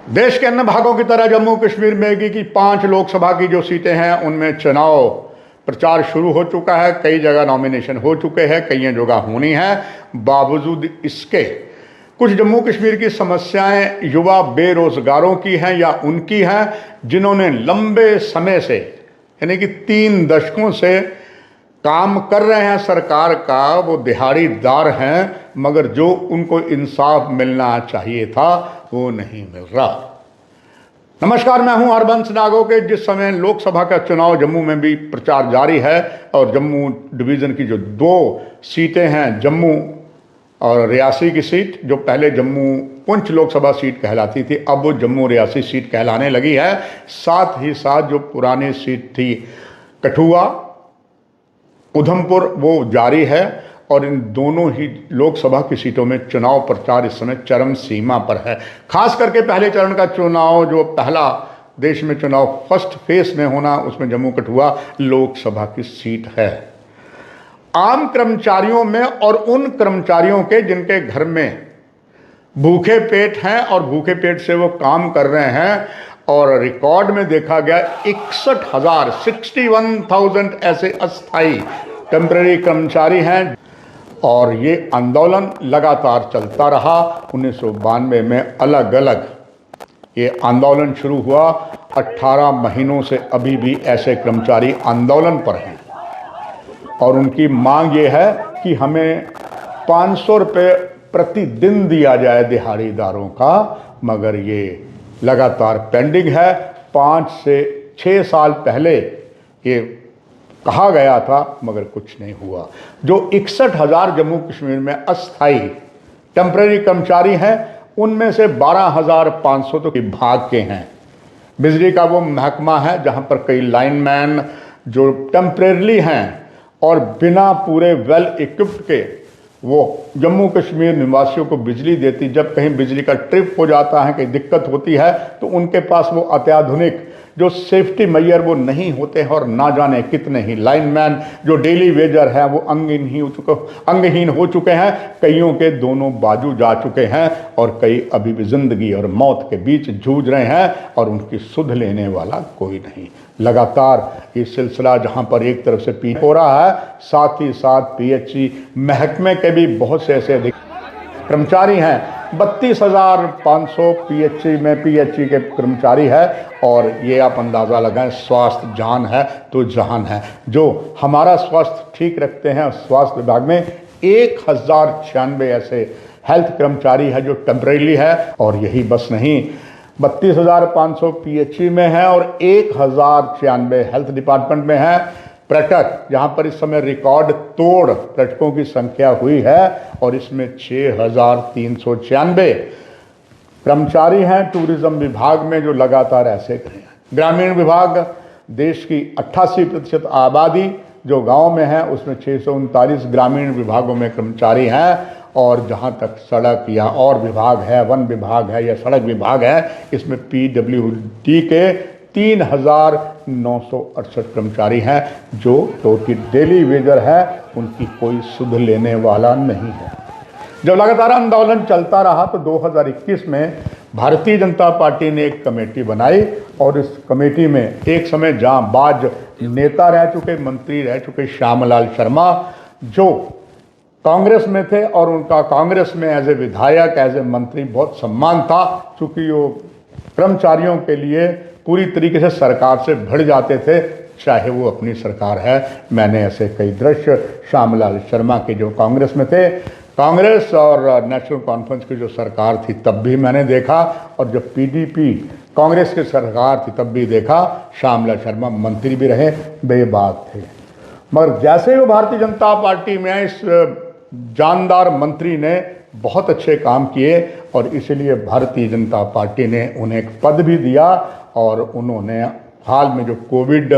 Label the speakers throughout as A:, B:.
A: देश के अन्य भागों की तरह जम्मू कश्मीर में की 5 लोकसभा की जो सीटें हैं उनमें चुनाव प्रचार शुरू हो चुका है। कई जगह नॉमिनेशन हो चुके हैं, कई जगह होनी है। बावजूद इसके कुछ जम्मू कश्मीर की समस्याएं युवा बेरोजगारों की हैं या उनकी हैं जिन्होंने लंबे समय से यानी कि 3 दशकों से काम कर रहे हैं सरकार का, वो दिहाड़ीदार हैं, मगर जो उनको इंसाफ मिलना चाहिए था वो नहीं मिल रहा। नमस्कार, मैं हूं हरबंस नागोके। जिस समय लोकसभा का चुनाव जम्मू में भी प्रचार जारी है और जम्मू डिवीज़न की जो 2 सीटें हैं, जम्मू और रियासी की सीट, जो पहले जम्मू पुंछ लोकसभा सीट कहलाती थी, अब वो जम्मू रियासी सीट कहलाने लगी है। साथ ही साथ जो पुरानी सीट थी कठुआ उधमपुर, वो जारी है और इन दोनों ही लोकसभा की सीटों में चुनाव प्रचार इस समय चरम सीमा पर है। खास करके पहले चरण का चुनाव, जो पहला देश में चुनाव फर्स्ट फेज में होना, उसमें जम्मू कठुआ लोकसभा की सीट है। आम कर्मचारियों में और उन कर्मचारियों के जिनके घर में भूखे पेट हैं और भूखे पेट से वो काम कर रहे हैं, और रिकॉर्ड में देखा गया 61,000 ऐसे अस्थाई टेम्परेरी कर्मचारी हैं। और ये आंदोलन लगातार चलता रहा। 1992 में अलग अलग ये आंदोलन शुरू हुआ। 18 महीनों से अभी भी ऐसे कर्मचारी आंदोलन पर हैं और उनकी मांग ये है कि हमें 500 रुपये प्रतिदिन दिया जाए दिहाड़ीदारों का, मगर ये लगातार पेंडिंग है। 5 से 6 साल पहले ये कहा गया था मगर कुछ नहीं हुआ। जो 61,000 जम्मू कश्मीर में अस्थाई टेम्परेरी कर्मचारी हैं, उनमें से 12,500 तो विभाग के हैं। बिजली का वो महकमा है जहां पर कई लाइनमैन जो टेम्परेरली हैं और बिना पूरे वेल इक्विप्ड के वो जम्मू कश्मीर निवासियों को बिजली देती। जब कहीं बिजली का ट्रिप हो जाता है, कहीं दिक्कत होती है, तो उनके पास वो अत्याधुनिक जो सेफ्टी मेजर वो नहीं होते हैं। और ना जाने कितने ही लाइनमैन जो डेली वेजर हैं वो अंगहीन हो चुके हैं। कईयों के दोनों बाजू जा चुके हैं और कई अभी भी जिंदगी और मौत के बीच जूझ रहे हैं और उनकी सुध लेने वाला कोई नहीं। लगातार ये सिलसिला जहां पर एक तरफ से पी हो रहा है, साथ ही साथ पीएचई महकमे के भी बहुत से ऐसे कर्मचारी हैं। 32,500 पीएचई के कर्मचारी है। और ये आप अंदाज़ा लगाएं, स्वास्थ्य जान है तो जहान है। जो हमारा स्वास्थ्य ठीक रखते हैं, स्वास्थ्य विभाग में 1096 ऐसे हेल्थ कर्मचारी है जो टेम्परेरी है। और यही बस नहीं, 32,500 पीएचई में है और 1096 हेल्थ डिपार्टमेंट में है। पर्यटक, जहां पर इस समय रिकॉर्ड तोड़ पर्यटकों की संख्या हुई है और इसमें 6,396 कर्मचारी हैं टूरिज्म विभाग में जो लगातार ऐसे खड़े हैं। ग्रामीण विभाग, देश की 88% आबादी जो गांव में है, उसमें 639 ग्रामीण विभागों में कर्मचारी हैं। और जहां तक सड़क या और विभाग है, वन विभाग है या सड़क विभाग है, इसमें पीडब्ल्यूडी के 3,968 कर्मचारी हैं जो टोटली डेली वेजर है, उनकी कोई सुध लेने वाला नहीं है। जब लगातार आंदोलन चलता रहा तो 2021 में भारतीय जनता पार्टी ने एक कमेटी बनाई और इस कमेटी में एक समय जांबाज नेता रह चुके, मंत्री रह चुके श्यामलाल शर्मा, जो कांग्रेस में थे और उनका कांग्रेस में एज ए विधायक, एज ए मंत्री बहुत सम्मान था, चूँकि वो कर्मचारियों के लिए पूरी तरीके से सरकार से भिड़ जाते थे, चाहे वो अपनी सरकार है। मैंने ऐसे कई दृश्य श्यामलाल शर्मा के जो कांग्रेस में थे, कांग्रेस और नेशनल कॉन्फ्रेंस की जो सरकार थी तब भी मैंने देखा, और जब पीडीपी कांग्रेस की सरकार थी तब भी देखा। श्यामलाल शर्मा मंत्री भी रहे, बेबाक थे। मगर जैसे ही वो भारतीय जनता पार्टी में इस जानदार मंत्री ने बहुत अच्छे काम किए और इसलिए भारतीय जनता पार्टी ने उन्हें एक पद भी दिया। और उन्होंने हाल में जो कोविड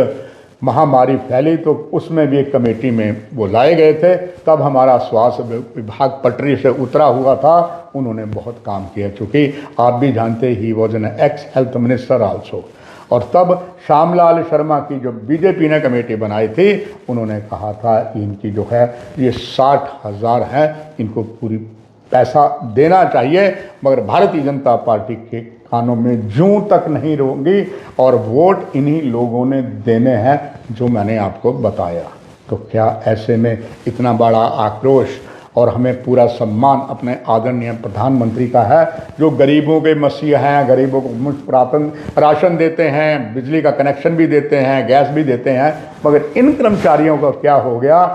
A: महामारी फैली तो उसमें भी एक कमेटी में वो लाए गए थे। तब हमारा स्वास्थ्य विभाग पटरी से उतरा हुआ था। उन्होंने बहुत काम किया, चूँकि आप भी जानते he was an x health minister also. और तब श्यामलाल शर्मा की जो बीजेपी ने कमेटी बनाई थी, उन्होंने कहा था इनकी जो है ये 60,000 है, इनको पूरी पैसा देना चाहिए। मगर भारतीय जनता पार्टी के कानों में जूं तक नहीं रोंगी और वोट इन्हीं लोगों ने देने हैं जो मैंने आपको बताया। तो क्या ऐसे में इतना बड़ा आक्रोश और हमें पूरा सम्मान अपने आदरणीय प्रधानमंत्री का है जो गरीबों के मसीहा हैं, गरीबों को मुफ्त राशन देते हैं, बिजली का कनेक्शन भी देते हैं, गैस भी देते हैं, मगर इन कर्मचारियों का क्या हो गया?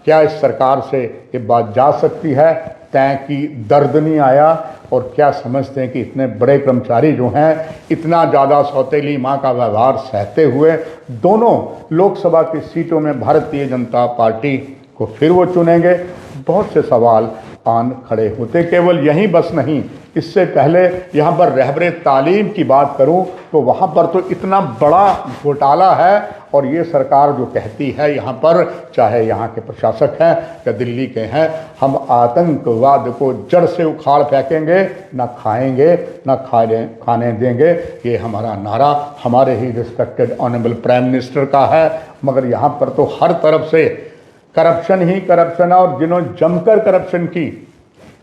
A: क्या इस सरकार से ये बात जा सकती है तय कि दर्द नहीं आया? और क्या समझते हैं कि इतने बड़े कर्मचारी जो हैं इतना ज़्यादा सौतेली माँ का व्यवहार सहते हुए दोनों लोकसभा की सीटों में भारतीय जनता पार्टी को फिर वो चुनेंगे? बहुत से सवाल आन खड़े होते। केवल यहीं बस नहीं, इससे पहले यहाँ पर रहबरे तालीम की बात करूँ तो वहाँ पर तो इतना बड़ा घोटाला है और ये सरकार जो कहती है यहाँ पर, चाहे यहाँ के प्रशासक हैं या दिल्ली के हैं, हम आतंकवाद को जड़ से उखाड़ फेंकेंगे, ना खाएंगे ना खाने देंगे, ये हमारा नारा हमारे ही रिस्पेक्टेड ऑनरेबल प्राइम मिनिस्टर का है। मगर यहाँ पर तो हर तरफ से करप्शन ही करप्शन है और जिन्होंने जमकर करप्शन की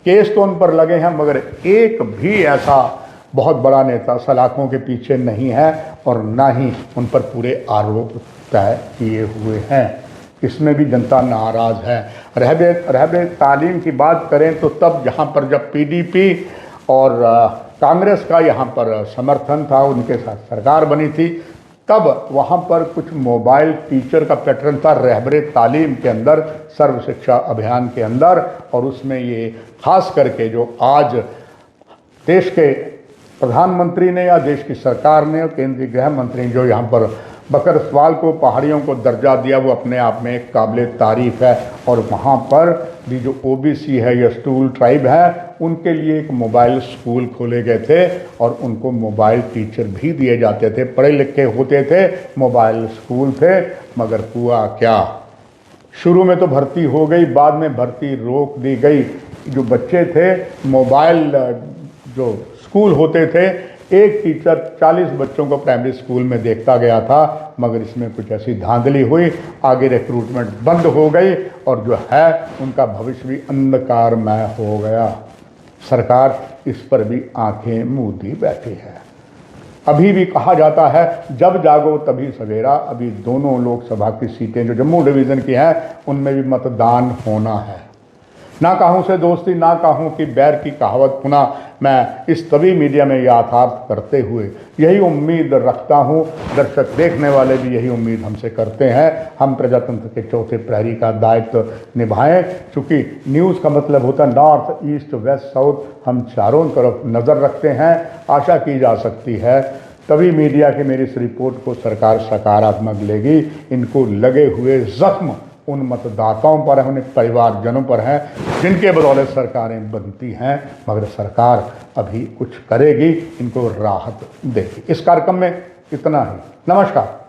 A: केस तो उन पर लगे हैं, मगर एक भी ऐसा बहुत बड़ा नेता सलाखों के पीछे नहीं है और ना ही उन पर पूरे आरोप तय किए हुए हैं। इसमें भी जनता नाराज़ है। रहबे तालीम की बात करें तो तब यहाँ पर जब पीडीपी और कांग्रेस का यहाँ पर समर्थन था, उनके साथ सरकार बनी थी, तब वहाँ पर कुछ मोबाइल टीचर का पैटर्न था रहबरे तालीम के अंदर, सर्व शिक्षा अभियान के अंदर, और उसमें ये खास करके जो आज देश के प्रधानमंत्री ने या देश की सरकार ने और केंद्रीय गृह मंत्री जो यहाँ पर बकरवाल को पहाड़ियों को दर्जा दिया, वो अपने आप में एक काबिल तारीफ है। और वहाँ पर भी जो ओबीसी है या स्टूल ट्राइब है, उनके लिए एक मोबाइल स्कूल खोले गए थे और उनको मोबाइल टीचर भी दिए जाते थे, पढ़े लिखे होते थे, मोबाइल स्कूल थे। मगर हुआ क्या? शुरू में तो भर्ती हो गई, बाद में भर्ती रोक दी गई। जो बच्चे थे, मोबाइल जो स्कूल होते थे, एक टीचर 40 बच्चों को प्राइमरी स्कूल में देखता गया था, मगर इसमें कुछ ऐसी धांधली हुई, आगे रिक्रूटमेंट बंद हो गई और जो है उनका भविष्य भी अंधकारमय हो गया। सरकार इस पर भी आंखें मूंदी बैठी है। अभी भी कहा जाता है जब जागो तभी सवेरा। अभी दोनों लोकसभा की सीटें जो जम्मू डिवीज़न की हैं उनमें भी मतदान होना है। ना कहूँ से दोस्ती, ना कहूँ कि बैर की कहावत पुनः मैं इस तभी मीडिया में यथार्थ करते हुए यही उम्मीद रखता हूँ, दर्शक देखने वाले भी यही उम्मीद हमसे करते हैं, हम प्रजातंत्र के चौथे प्रहरी का दायित्व निभाएं। चूँकि न्यूज़ का मतलब होता है नॉर्थ ईस्ट वेस्ट साउथ, हम चारों तरफ नज़र रखते हैं। आशा की जा सकती है तभी मीडिया की मेरी इस रिपोर्ट को सरकार सकारात्मक लेगी। इनको लगे हुए जख्म उन मतदाताओं पर है, उन परिवारजनों पर हैं जिनके बदौलत सरकारें बनती हैं, मगर सरकार अभी कुछ करेगी, इनको राहत देगी। इस कार्यक्रम में इतना ही। नमस्कार।